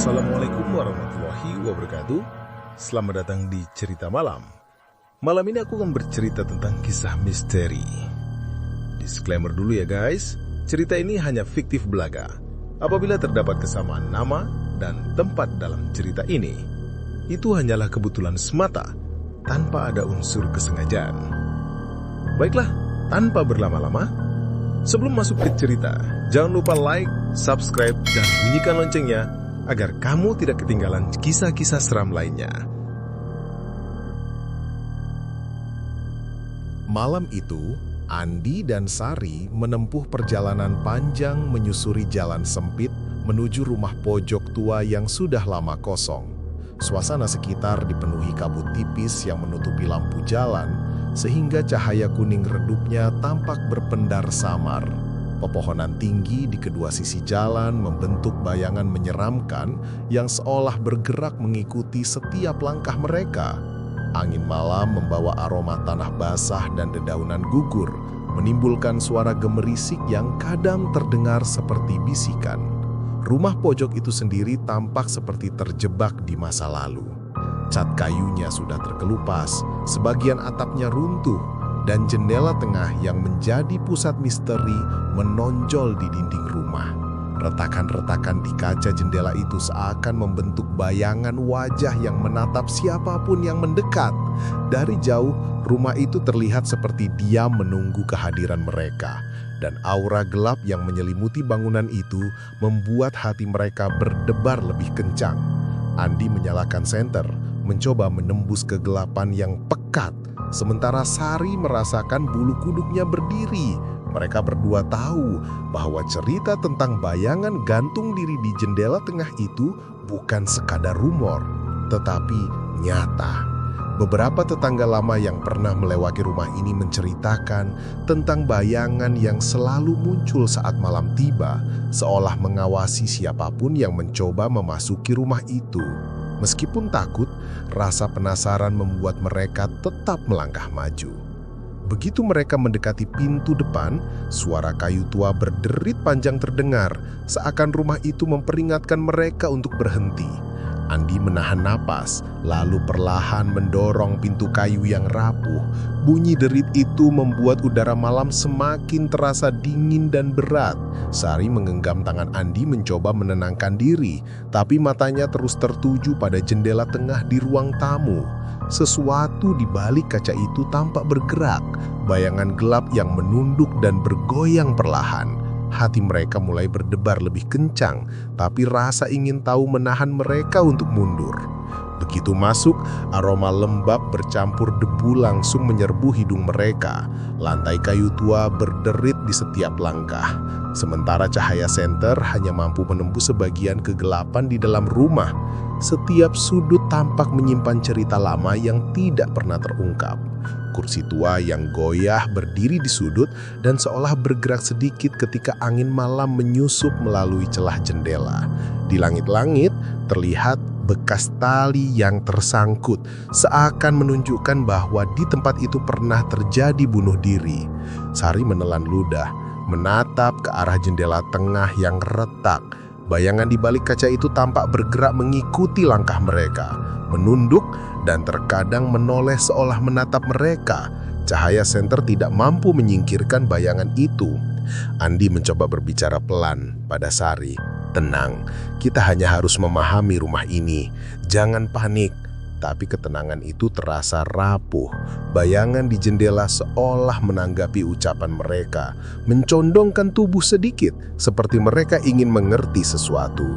Assalamualaikum warahmatullahi wabarakatuh. Selamat datang di Cerita Malam. Malam ini aku akan bercerita tentang kisah misteri. Disclaimer dulu ya guys, cerita ini hanya fiktif belaka. Apabila terdapat kesamaan nama dan tempat dalam cerita ini, itu hanyalah kebetulan semata, tanpa ada unsur kesengajaan. Baiklah, tanpa berlama-lama, sebelum masuk ke cerita, jangan lupa like, subscribe, dan bunyikan loncengnya agar kamu tidak ketinggalan kisah-kisah seram lainnya. Malam itu, Andi dan Sari menempuh perjalanan panjang menyusuri jalan sempit menuju rumah pojok tua yang sudah lama kosong. Suasana sekitar dipenuhi kabut tipis yang menutupi lampu jalan, sehingga cahaya kuning redupnya tampak berpendar samar. Pepohonan tinggi di kedua sisi jalan membentuk bayangan menyeramkan yang seolah bergerak mengikuti setiap langkah mereka. Angin malam membawa aroma tanah basah dan dedaunan gugur, menimbulkan suara gemerisik yang kadang terdengar seperti bisikan. Rumah pojok itu sendiri tampak seperti terjebak di masa lalu. Cat kayunya sudah terkelupas, sebagian atapnya runtuh, dan jendela tengah yang menjadi pusat misteri menonjol di dinding rumah. Retakan-retakan di kaca jendela itu seakan membentuk bayangan wajah yang menatap siapapun yang mendekat. Dari jauh, rumah itu terlihat seperti diam menunggu kehadiran mereka. Dan aura gelap yang menyelimuti bangunan itu membuat hati mereka berdebar lebih kencang. Andi menyalakan senter, mencoba menembus kegelapan yang pekat. Sementara Sari merasakan bulu kuduknya berdiri. Mereka berdua tahu bahwa cerita tentang bayangan gantung diri di jendela tengah itu bukan sekadar rumor, tetapi nyata. Beberapa tetangga lama yang pernah melewati rumah ini menceritakan tentang bayangan yang selalu muncul saat malam tiba, seolah mengawasi siapapun yang mencoba memasuki rumah itu. Meskipun takut, rasa penasaran membuat mereka tetap melangkah maju. Begitu mereka mendekati pintu depan, suara kayu tua berderit panjang terdengar, seakan rumah itu memperingatkan mereka untuk berhenti. Andi menahan napas, lalu perlahan mendorong pintu kayu yang rapuh. Bunyi derit itu membuat udara malam semakin terasa dingin dan berat. Sari menggenggam tangan Andi mencoba menenangkan diri, tapi matanya terus tertuju pada jendela tengah di ruang tamu. Sesuatu di balik kaca itu tampak bergerak, bayangan gelap yang menunduk dan bergoyang perlahan. Hati mereka mulai berdebar lebih kencang, tapi rasa ingin tahu menahan mereka untuk mundur. Begitu masuk, aroma lembab bercampur debu langsung menyerbu hidung mereka. Lantai kayu tua berderit di setiap langkah. Sementara cahaya senter hanya mampu menembus sebagian kegelapan di dalam rumah. Setiap sudut tampak menyimpan cerita lama yang tidak pernah terungkap. Kursi tua yang goyah berdiri di sudut dan seolah bergerak sedikit ketika angin malam menyusup melalui celah jendela. Di langit-langit terlihat bekas tali yang tersangkut, seakan menunjukkan bahwa di tempat itu pernah terjadi bunuh diri. Sari menelan ludah, menatap ke arah jendela tengah yang retak. Bayangan di balik kaca itu tampak bergerak mengikuti langkah mereka, menunduk dan terkadang menoleh seolah menatap mereka. Cahaya senter tidak mampu menyingkirkan bayangan itu. Andi mencoba berbicara pelan pada Sari. "Tenang, kita hanya harus memahami rumah ini. Jangan panik." Tapi ketenangan itu terasa rapuh. Bayangan di jendela seolah menanggapi ucapan mereka, mencondongkan tubuh sedikit, seperti mereka ingin mengerti sesuatu.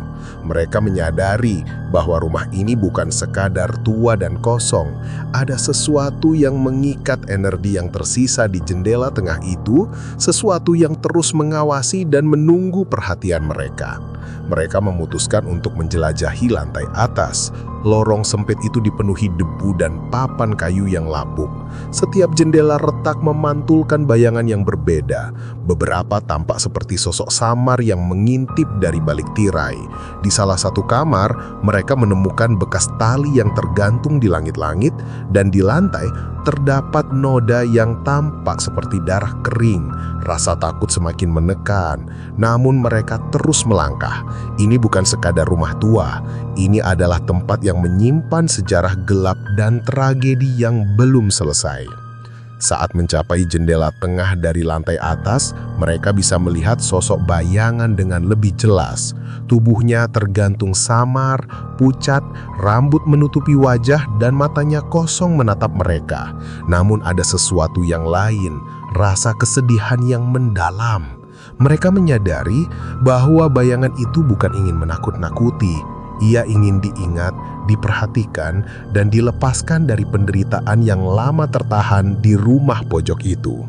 Mereka menyadari bahwa rumah ini bukan sekadar tua dan kosong. Ada sesuatu yang mengikat energi yang tersisa di jendela tengah itu, sesuatu yang terus mengawasi dan menunggu perhatian mereka. Mereka memutuskan untuk menjelajahi lantai atas. Lorong sempit itu dipenuhi debu dan papan kayu yang lapuk. Setiap jendela retak memantulkan bayangan yang berbeda. Beberapa tampak seperti sosok samar yang mengintip dari balik tirai. Di salah satu kamar, mereka menemukan bekas tali yang tergantung di langit-langit, dan di lantai terdapat noda yang tampak seperti darah kering. Rasa takut semakin menekan, namun mereka terus melangkah. Ini bukan sekadar rumah tua, ini adalah tempat yang menyimpan sejarah gelap dan tragedi yang belum selesai. Saat mencapai jendela tengah dari lantai atas, mereka bisa melihat sosok bayangan dengan lebih jelas. Tubuhnya tergantung samar, pucat, rambut menutupi wajah, dan matanya kosong menatap mereka. Namun ada sesuatu yang lain, rasa kesedihan yang mendalam. Mereka menyadari bahwa bayangan itu bukan ingin menakut-nakuti. Ia ingin diingat, diperhatikan, dan dilepaskan dari penderitaan yang lama tertahan di rumah pojok itu.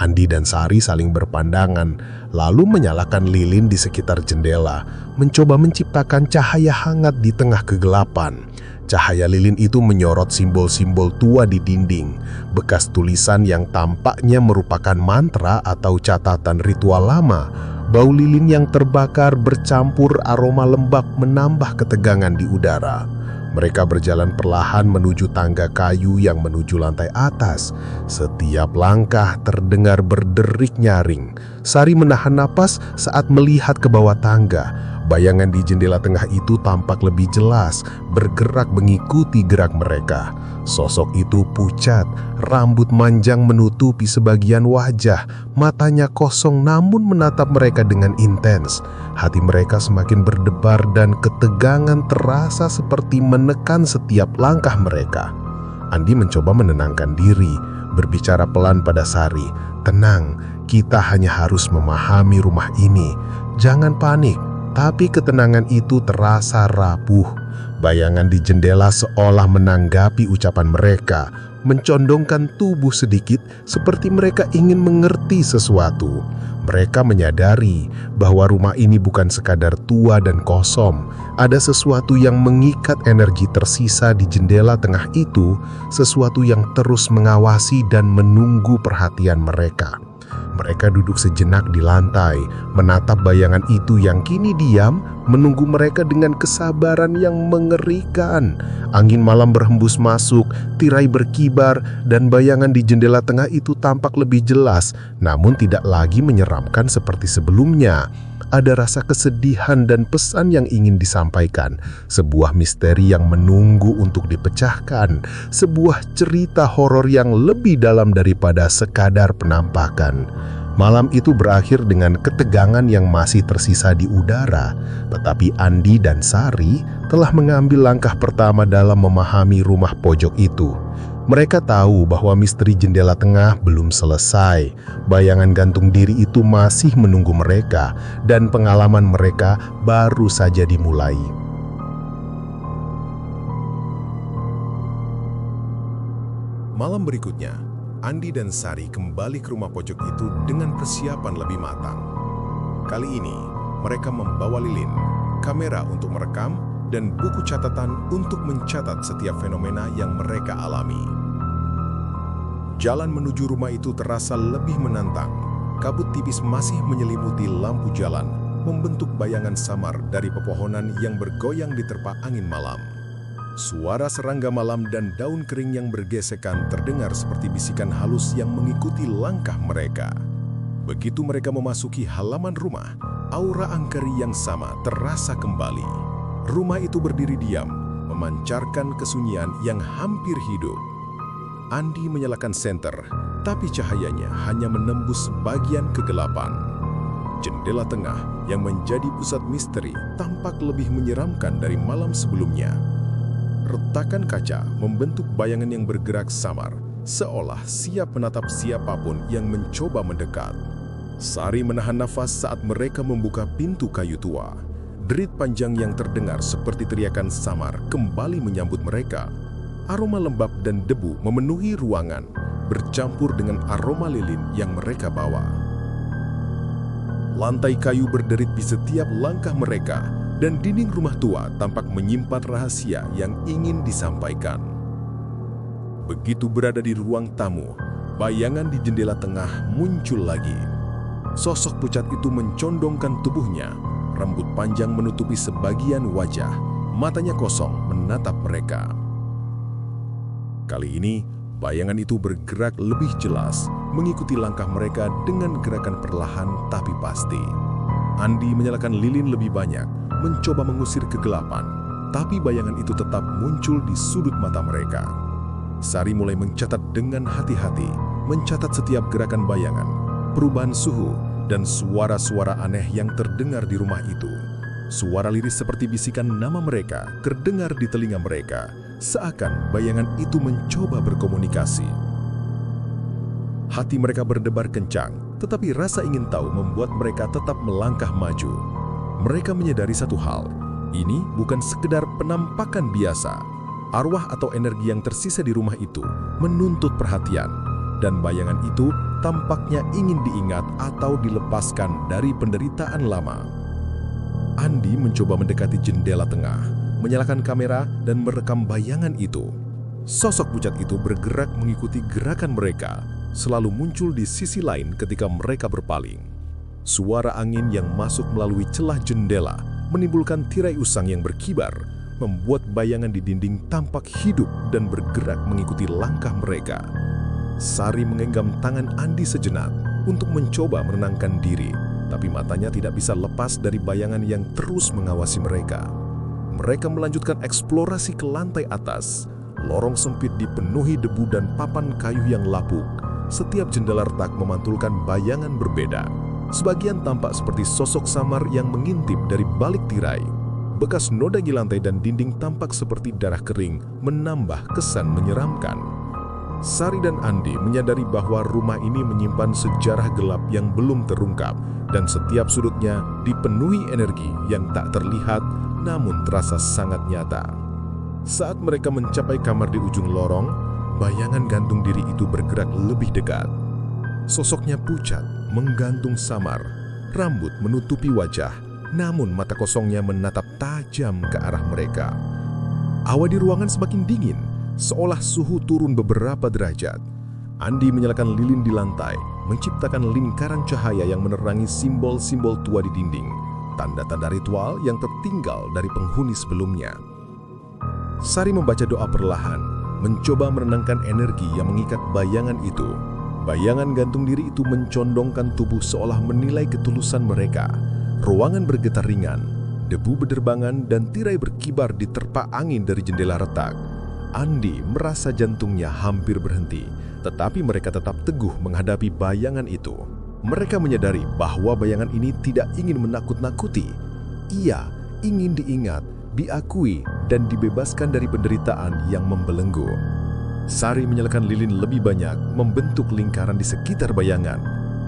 Andi dan Sari saling berpandangan, lalu menyalakan lilin di sekitar jendela, mencoba menciptakan cahaya hangat di tengah kegelapan. Cahaya lilin itu menyorot simbol-simbol tua di dinding, bekas tulisan yang tampaknya merupakan mantra atau catatan ritual lama. Bau lilin yang terbakar bercampur aroma lembab menambah ketegangan di udara. Mereka berjalan perlahan menuju tangga kayu yang menuju lantai atas. Setiap langkah terdengar berderik nyaring. Sari menahan napas saat melihat ke bawah tangga. Bayangan di jendela tengah itu tampak lebih jelas, bergerak mengikuti gerak mereka. Sosok itu pucat, rambut manjang menutupi sebagian wajah, matanya kosong namun menatap mereka dengan intens. Hati mereka semakin berdebar dan ketegangan terasa seperti menekan setiap langkah mereka. Andi mencoba menenangkan diri, berbicara pelan pada Sari. "Tenang, kita hanya harus memahami rumah ini. Jangan panik." Tapi ketenangan itu terasa rapuh. Bayangan di jendela seolah menanggapi ucapan mereka, mencondongkan tubuh sedikit seperti mereka ingin mengerti sesuatu. Mereka menyadari bahwa rumah ini bukan sekadar tua dan kosong. Ada sesuatu yang mengikat energi tersisa di jendela tengah itu, sesuatu yang terus mengawasi dan menunggu perhatian mereka. Mereka duduk sejenak di lantai, menatap bayangan itu yang kini diam, menunggu mereka dengan kesabaran yang mengerikan. Angin malam berhembus masuk, tirai berkibar, dan bayangan di jendela tengah itu tampak lebih jelas, namun tidak lagi menyeramkan seperti sebelumnya. Ada rasa kesedihan dan pesan yang ingin disampaikan, sebuah misteri yang menunggu untuk dipecahkan, sebuah cerita horor yang lebih dalam daripada sekadar penampakan. Malam itu berakhir dengan ketegangan yang masih tersisa di udara, tetapi Andi dan Sari telah mengambil langkah pertama dalam memahami rumah pojok itu. Mereka tahu bahwa misteri jendela tengah belum selesai. Bayangan gantung diri itu masih menunggu mereka, dan pengalaman mereka baru saja dimulai. Malam berikutnya, Andi dan Sari kembali ke rumah pojok itu dengan persiapan lebih matang. Kali ini, mereka membawa lilin, kamera untuk merekam, dan buku catatan untuk mencatat setiap fenomena yang mereka alami. Jalan menuju rumah itu terasa lebih menantang. Kabut tipis masih menyelimuti lampu jalan, membentuk bayangan samar dari pepohonan yang bergoyang diterpa angin malam. Suara serangga malam dan daun kering yang bergesekan terdengar seperti bisikan halus yang mengikuti langkah mereka. Begitu mereka memasuki halaman rumah, aura angkeri yang sama terasa kembali. Rumah itu berdiri diam, memancarkan kesunyian yang hampir hidup. Andi menyalakan senter, tapi cahayanya hanya menembus sebagian kegelapan. Jendela tengah yang menjadi pusat misteri tampak lebih menyeramkan dari malam sebelumnya. Retakan kaca membentuk bayangan yang bergerak samar, seolah siap menatap siapapun yang mencoba mendekat. Sari menahan nafas saat mereka membuka pintu kayu tua. Derit panjang yang terdengar seperti teriakan samar kembali menyambut mereka. Aroma lembab dan debu memenuhi ruangan, bercampur dengan aroma lilin yang mereka bawa. Lantai kayu berderit di setiap langkah mereka, dan dinding rumah tua tampak menyimpan rahasia yang ingin disampaikan. Begitu berada di ruang tamu, bayangan di jendela tengah muncul lagi. Sosok pucat itu mencondongkan tubuhnya, rambut panjang menutupi sebagian wajah, matanya kosong menatap mereka. Kali ini, bayangan itu bergerak lebih jelas, mengikuti langkah mereka dengan gerakan perlahan tapi pasti. Andi menyalakan lilin lebih banyak, mencoba mengusir kegelapan, tapi bayangan itu tetap muncul di sudut mata mereka. Sari mulai mencatat dengan hati-hati, mencatat setiap gerakan bayangan, perubahan suhu, dan suara-suara aneh yang terdengar di rumah itu. Suara liris seperti bisikan nama mereka terdengar di telinga mereka, seakan bayangan itu mencoba berkomunikasi. Hati mereka berdebar kencang, tetapi rasa ingin tahu membuat mereka tetap melangkah maju. Mereka menyadari satu hal, ini bukan sekedar penampakan biasa. Arwah atau energi yang tersisa di rumah itu menuntut perhatian, dan bayangan itu tampaknya ingin diingat atau dilepaskan dari penderitaan lama. Andi mencoba mendekati jendela tengah, menyalakan kamera dan merekam bayangan itu. Sosok pucat itu bergerak mengikuti gerakan mereka, selalu muncul di sisi lain ketika mereka berpaling. Suara angin yang masuk melalui celah jendela menimbulkan tirai usang yang berkibar, membuat bayangan di dinding tampak hidup dan bergerak mengikuti langkah mereka. Sari menggenggam tangan Andi sejenak untuk mencoba menenangkan diri, tapi matanya tidak bisa lepas dari bayangan yang terus mengawasi mereka. Mereka melanjutkan eksplorasi ke lantai atas. Lorong sempit dipenuhi debu dan papan kayu yang lapuk. Setiap jendela retak memantulkan bayangan berbeda. Sebagian tampak seperti sosok samar yang mengintip dari balik tirai. Bekas noda di lantai dan dinding tampak seperti darah kering, menambah kesan menyeramkan. Sari dan Andi menyadari bahwa rumah ini menyimpan sejarah gelap yang belum terungkap, dan setiap sudutnya dipenuhi energi yang tak terlihat namun terasa sangat nyata. Saat mereka mencapai kamar di ujung lorong, bayangan gantung diri itu bergerak lebih dekat. Sosoknya pucat, menggantung samar, rambut menutupi wajah, namun mata kosongnya menatap tajam ke arah mereka. Hawa di ruangan semakin dingin, seolah suhu turun beberapa derajat. Andi menyalakan lilin di lantai, menciptakan lingkaran cahaya yang menerangi simbol-simbol tua di dinding, tanda-tanda ritual yang tertinggal dari penghuni sebelumnya. Sari membaca doa perlahan, mencoba menenangkan energi yang mengikat bayangan itu. Bayangan gantung diri itu mencondongkan tubuh seolah menilai ketulusan mereka. Ruangan bergetar ringan, debu berderbangan dan tirai berkibar diterpa angin dari jendela retak. Andi merasa jantungnya hampir berhenti, tetapi mereka tetap teguh menghadapi bayangan itu. Mereka menyadari bahwa bayangan ini tidak ingin menakut-nakuti. Ia ingin diingat, diakui, dan dibebaskan dari penderitaan yang membelenggu. Sari menyalakan lilin lebih banyak, membentuk lingkaran di sekitar bayangan.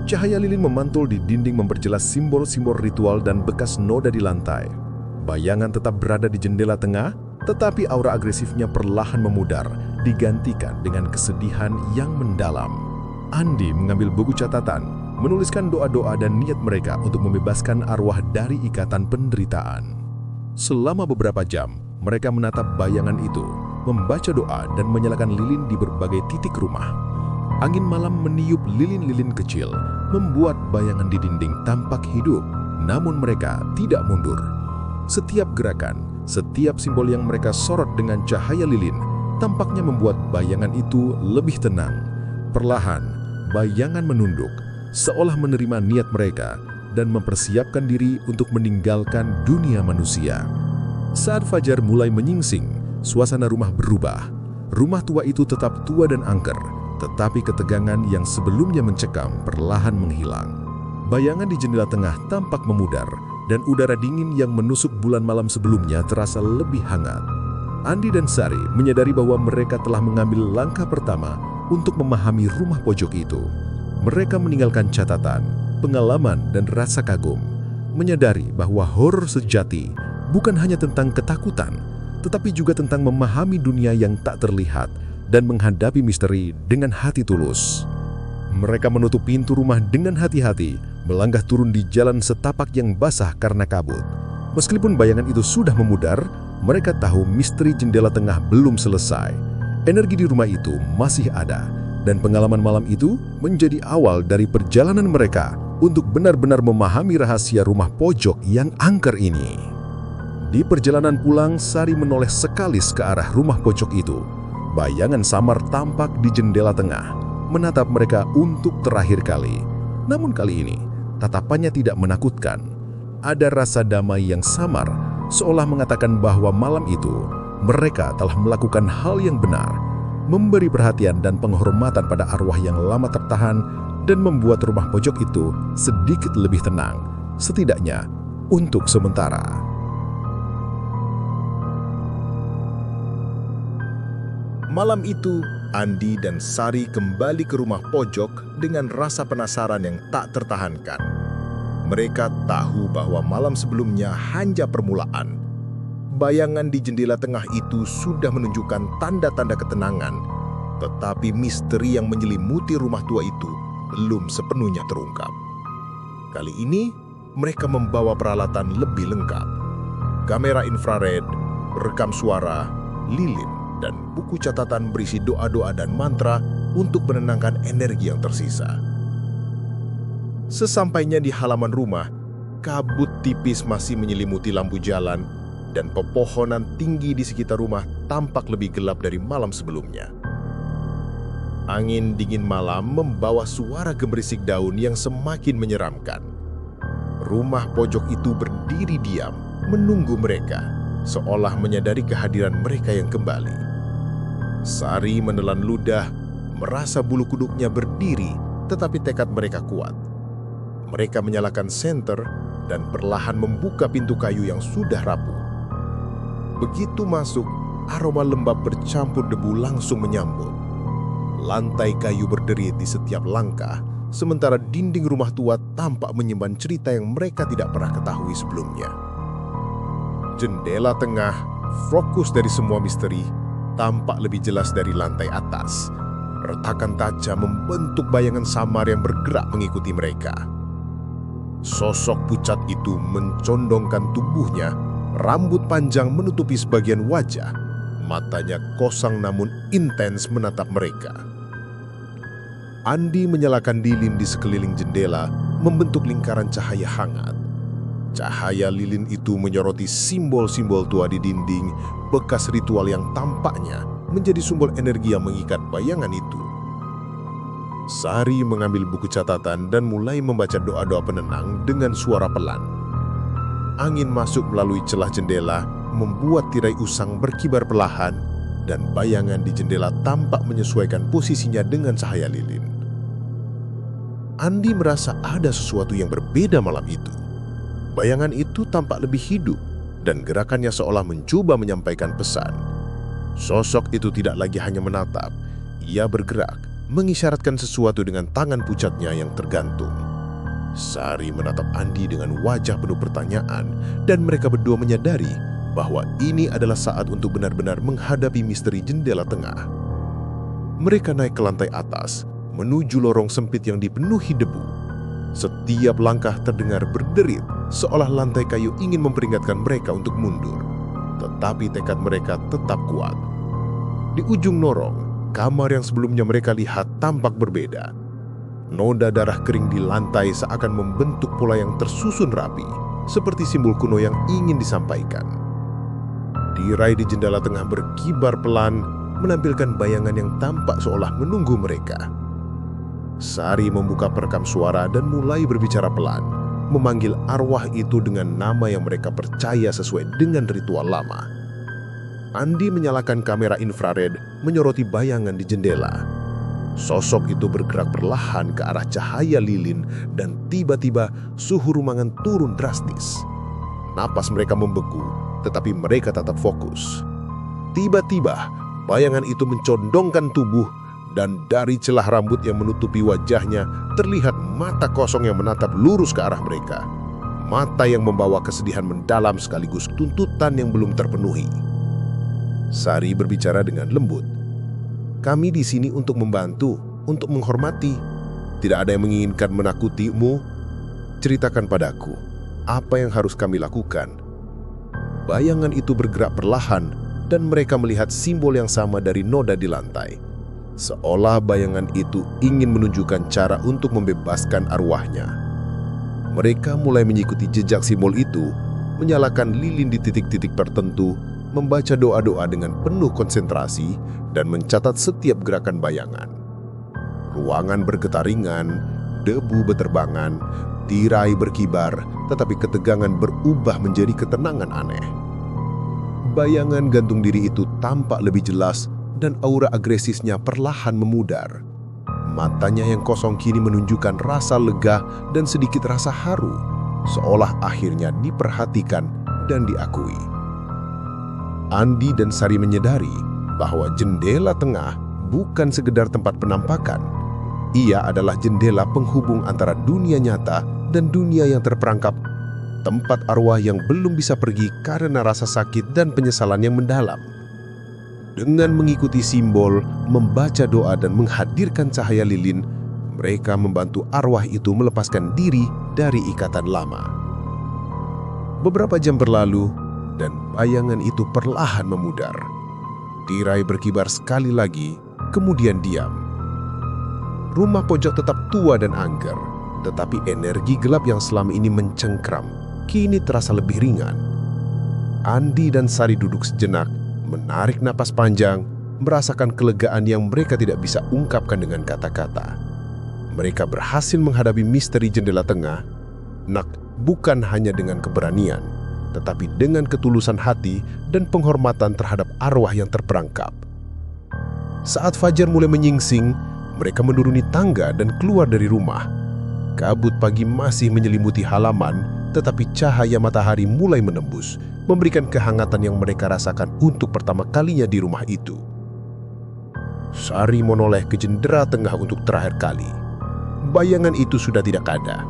Cahaya lilin memantul di dinding memperjelas simbol-simbol ritual dan bekas noda di lantai. Bayangan tetap berada di jendela tengah, tetapi aura agresifnya perlahan memudar, digantikan dengan kesedihan yang mendalam. Andi mengambil buku catatan, menuliskan doa-doa dan niat mereka untuk membebaskan arwah dari ikatan penderitaan. Selama beberapa jam, mereka menatap bayangan itu, membaca doa dan menyalakan lilin di berbagai titik rumah. Angin malam meniup lilin-lilin kecil, membuat bayangan di dinding tampak hidup, namun mereka tidak mundur. Setiap gerakan, setiap simbol yang mereka sorot dengan cahaya lilin, tampaknya membuat bayangan itu lebih tenang. Perlahan, bayangan menunduk, seolah menerima niat mereka dan mempersiapkan diri untuk meninggalkan dunia manusia. Saat fajar mulai menyingsing, suasana rumah berubah. Rumah tua itu tetap tua dan angker, tetapi ketegangan yang sebelumnya mencekam perlahan menghilang. Bayangan di jendela tengah tampak memudar, dan udara dingin yang menusuk bulan malam sebelumnya terasa lebih hangat. Andi dan Sari menyadari bahwa mereka telah mengambil langkah pertama untuk memahami rumah pojok itu. Mereka meninggalkan catatan, pengalaman, dan rasa kagum, menyadari bahwa horor sejati bukan hanya tentang ketakutan, tetapi juga tentang memahami dunia yang tak terlihat dan menghadapi misteri dengan hati tulus. Mereka menutup pintu rumah dengan hati-hati, melangkah turun di jalan setapak yang basah karena kabut. Meskipun bayangan itu sudah memudar, mereka tahu misteri jendela tengah belum selesai. Energi di rumah itu masih ada, dan pengalaman malam itu menjadi awal dari perjalanan mereka untuk benar-benar memahami rahasia rumah pojok yang angker ini. Di perjalanan pulang, Sari menoleh sekalis ke arah rumah pojok itu. Bayangan samar tampak di jendela tengah, menatap mereka untuk terakhir kali. Namun kali ini, tatapannya tidak menakutkan. Ada rasa damai yang samar, seolah mengatakan bahwa malam itu mereka telah melakukan hal yang benar, memberi perhatian dan penghormatan pada arwah yang lama tertahan dan membuat rumah pojok itu sedikit lebih tenang, setidaknya untuk sementara. Malam itu, Andi dan Sari kembali ke rumah pojok dengan rasa penasaran yang tak tertahankan. Mereka tahu bahwa malam sebelumnya hanya permulaan. Bayangan di jendela tengah itu sudah menunjukkan tanda-tanda ketenangan, tetapi misteri yang menyelimuti rumah tua itu belum sepenuhnya terungkap. Kali ini, mereka membawa peralatan lebih lengkap. Kamera infrared, perekam suara, lilin, dan buku catatan berisi doa-doa dan mantra untuk menenangkan energi yang tersisa. Sesampainya di halaman rumah, kabut tipis masih menyelimuti lampu jalan dan pepohonan tinggi di sekitar rumah tampak lebih gelap dari malam sebelumnya. Angin dingin malam membawa suara gemerisik daun yang semakin menyeramkan. Rumah pojok itu berdiri diam, menunggu mereka, seolah menyadari kehadiran mereka yang kembali. Sari menelan ludah, merasa bulu kuduknya berdiri, tetapi tekad mereka kuat. Mereka menyalakan senter dan perlahan membuka pintu kayu yang sudah rapuh. Begitu masuk, aroma lembab bercampur debu langsung menyambut. Lantai kayu berderit di setiap langkah, sementara dinding rumah tua tampak menyimpan cerita yang mereka tidak pernah ketahui sebelumnya. Jendela tengah, fokus dari semua misteri, tampak lebih jelas dari lantai atas. Retakan tajam membentuk bayangan samar yang bergerak mengikuti mereka. Sosok pucat itu mencondongkan tubuhnya, rambut panjang menutupi sebagian wajah, matanya kosong namun intens menatap mereka. Andi menyalakan lilin di sekeliling jendela, membentuk lingkaran cahaya hangat. Cahaya lilin itu menyoroti simbol-simbol tua di dinding, bekas ritual yang tampaknya menjadi sumber energi yang mengikat bayangan itu. Sari mengambil buku catatan dan mulai membaca doa-doa penenang dengan suara pelan. Angin masuk melalui celah jendela, membuat tirai usang berkibar perlahan, dan bayangan di jendela tampak menyesuaikan posisinya dengan cahaya lilin. Andi merasa ada sesuatu yang berbeda malam itu. Bayangan itu tampak lebih hidup, dan gerakannya seolah mencoba menyampaikan pesan. Sosok itu tidak lagi hanya menatap, ia bergerak, mengisyaratkan sesuatu dengan tangan pucatnya yang tergantung. Sari menatap Andi dengan wajah penuh pertanyaan, dan mereka berdua menyadari bahwa ini adalah saat untuk benar-benar menghadapi misteri jendela tengah. Mereka naik ke lantai atas, menuju lorong sempit yang dipenuhi debu. Setiap langkah terdengar berderit, seolah lantai kayu ingin memperingatkan mereka untuk mundur. Tetapi tekad mereka tetap kuat. Di ujung lorong, kamar yang sebelumnya mereka lihat tampak berbeda. Noda darah kering di lantai seakan membentuk pola yang tersusun rapi, seperti simbol kuno yang ingin disampaikan. Tirai di jendela tengah berkibar pelan, menampilkan bayangan yang tampak seolah menunggu mereka. Sari membuka perekam suara dan mulai berbicara pelan, memanggil arwah itu dengan nama yang mereka percaya sesuai dengan ritual lama. Andi menyalakan kamera infrared, menyoroti bayangan di jendela. Sosok itu bergerak perlahan ke arah cahaya lilin dan tiba-tiba suhu ruangan turun drastis. Napas mereka membeku, tetapi mereka tetap fokus. Tiba-tiba, bayangan itu mencondongkan tubuh dan dari celah rambut yang menutupi wajahnya terlihat mata kosong yang menatap lurus ke arah mereka. Mata yang membawa kesedihan mendalam sekaligus tuntutan yang belum terpenuhi. Sari berbicara dengan lembut. Kami di sini untuk membantu, untuk menghormati. Tidak ada yang menginginkan menakutimu? Ceritakan padaku, apa yang harus kami lakukan?" Bayangan itu bergerak perlahan dan mereka melihat simbol yang sama dari noda di lantai. Seolah bayangan itu ingin menunjukkan cara untuk membebaskan arwahnya. Mereka mulai mengikuti jejak simbol itu, menyalakan lilin di titik-titik tertentu, membaca doa-doa dengan penuh konsentrasi, dan mencatat setiap gerakan bayangan. Ruangan bergetar ringan, debu berterbangan, tirai berkibar, tetapi ketegangan berubah menjadi ketenangan aneh. Bayangan gantung diri itu tampak lebih jelas dan aura agresifnya perlahan memudar. Matanya yang kosong kini menunjukkan rasa lega dan sedikit rasa haru, seolah akhirnya diperhatikan dan diakui. Andi dan Sari menyadari bahwa jendela tengah bukan sekedar tempat penampakan. Ia adalah jendela penghubung antara dunia nyata dan dunia yang terperangkap, tempat arwah yang belum bisa pergi karena rasa sakit dan penyesalan yang mendalam. Dengan mengikuti simbol, membaca doa dan menghadirkan cahaya lilin, mereka membantu arwah itu melepaskan diri dari ikatan lama. Beberapa jam berlalu dan bayangan itu perlahan memudar. Tirai berkibar sekali lagi, kemudian diam. Rumah pojok tetap tua dan angker, tetapi energi gelap yang selama ini mencengkram kini terasa lebih ringan. Andi dan Sari duduk sejenak, menarik napas panjang, merasakan kelegaan yang mereka tidak bisa ungkapkan dengan kata-kata. Mereka berhasil menghadapi misteri jendela tengah, bukan hanya dengan keberanian, tetapi dengan ketulusan hati dan penghormatan terhadap arwah yang terperangkap. Saat fajar mulai menyingsing, mereka menuruni tangga dan keluar dari rumah. Kabut pagi masih menyelimuti halaman, tetapi cahaya matahari mulai menembus, memberikan kehangatan yang mereka rasakan untuk pertama kalinya di rumah itu. Sari menoleh ke jendela tengah untuk terakhir kali. Bayangan itu sudah tidak ada,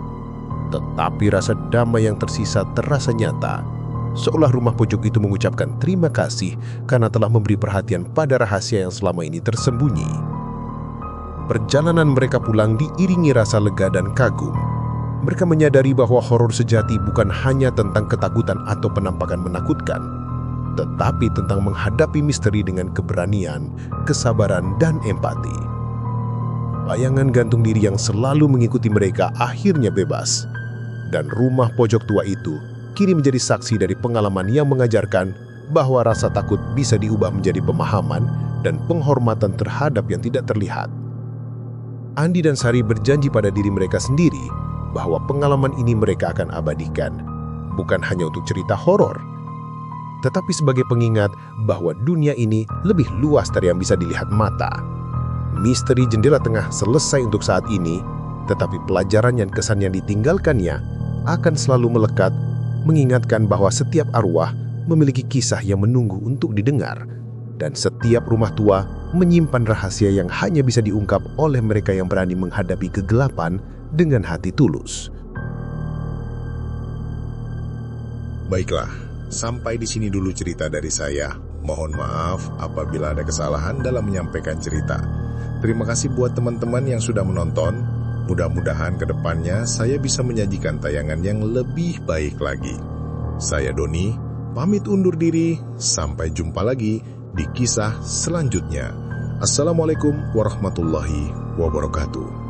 tetapi rasa damai yang tersisa terasa nyata, seolah rumah pojok itu mengucapkan terima kasih karena telah memberi perhatian pada rahasia yang selama ini tersembunyi. Perjalanan mereka pulang diiringi rasa lega dan kagum. Mereka menyadari bahwa horor sejati bukan hanya tentang ketakutan atau penampakan menakutkan, tetapi tentang menghadapi misteri dengan keberanian, kesabaran, dan empati. Bayangan gantung diri yang selalu mengikuti mereka akhirnya bebas, dan rumah pojok tua itu kini menjadi saksi dari pengalaman yang mengajarkan bahwa rasa takut bisa diubah menjadi pemahaman dan penghormatan terhadap yang tidak terlihat. Andi dan Sari berjanji pada diri mereka sendiri bahwa pengalaman ini mereka akan abadikan, bukan hanya untuk cerita horor, tetapi sebagai pengingat bahwa dunia ini lebih luas dari yang bisa dilihat mata. Misteri jendela tengah selesai untuk saat ini, tetapi pelajaran dan kesan yang ditinggalkannya akan selalu melekat, mengingatkan bahwa setiap arwah memiliki kisah yang menunggu untuk didengar, dan setiap rumah tua menyimpan rahasia yang hanya bisa diungkap oleh mereka yang berani menghadapi kegelapan dengan hati tulus. Baiklah, sampai di sini dulu cerita dari saya. Mohon maaf apabila ada kesalahan dalam menyampaikan cerita. Terima kasih buat teman-teman yang sudah menonton. Mudah-mudahan ke depannya saya bisa menyajikan tayangan yang lebih baik lagi. Saya Doni, pamit undur diri. Sampai jumpa lagi di kisah selanjutnya. Assalamualaikum warahmatullahi wabarakatuh.